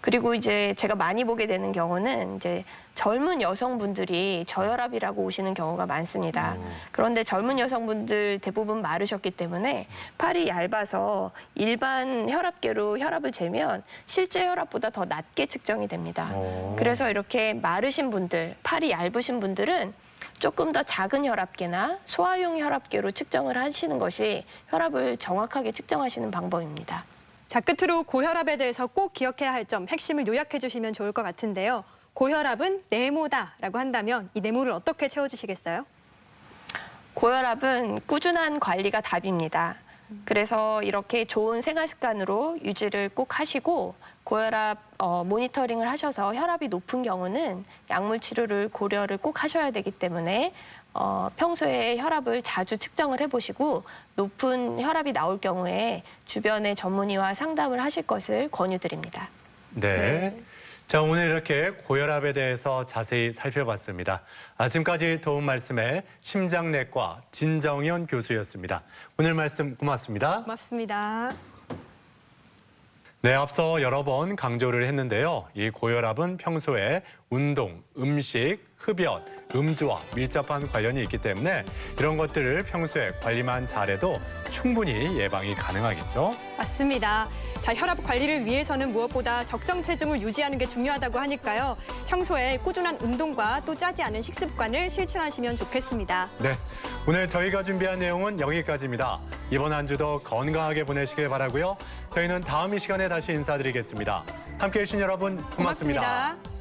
그리고 이제 제가 많이 보게 되는 경우는 이제 젊은 여성분들이 저혈압이라고 오시는 경우가 많습니다. 그런데 젊은 여성분들 대부분 마르셨기 때문에 팔이 얇아서 일반 혈압계로 혈압을 재면 실제 혈압보다 더 낮게 측정이 됩니다. 그래서 이렇게 마르신 분들, 팔이 얇으신 분들은 조금 더 작은 혈압계나 소화용 혈압계로 측정을 하시는 것이 혈압을 정확하게 측정하시는 방법입니다. 자, 끝으로 고혈압에 대해서 꼭 기억해야 할 점 핵심을 요약해 주시면 좋을 것 같은데요. 고혈압은 네모다라고 한다면 이 네모를 어떻게 채워주시겠어요? 고혈압은 꾸준한 관리가 답입니다. 그래서 이렇게 좋은 생활 습관으로 유지를 꼭 하시고 고혈압 모니터링을 하셔서 혈압이 높은 경우는 약물 치료를 고려를 꼭 하셔야 되기 때문에 평소에 혈압을 자주 측정을 해보시고 높은 혈압이 나올 경우에 주변의 전문의와 상담을 하실 것을 권유드립니다. 네. 자, 오늘 이렇게 고혈압에 대해서 자세히 살펴봤습니다. 지금까지 도움 말씀에 심장내과 진정현 교수였습니다. 오늘 말씀 고맙습니다. 고맙습니다. 네, 앞서 여러 번 강조를 했는데요. 이 고혈압은 평소에 운동, 음식, 흡연, 음주와 밀접한 관련이 있기 때문에 이런 것들을 평소에 관리만 잘해도 충분히 예방이 가능하겠죠. 맞습니다. 자, 혈압 관리를 위해서는 무엇보다 적정 체중을 유지하는 게 중요하다고 하니까요. 평소에 꾸준한 운동과 또 짜지 않은 식습관을 실천하시면 좋겠습니다. 네, 오늘 저희가 준비한 내용은 여기까지입니다. 이번 한 주도 건강하게 보내시길 바라고요. 저희는 다음 이 시간에 다시 인사드리겠습니다. 함께해 주신 여러분 고맙습니다. 고맙습니다.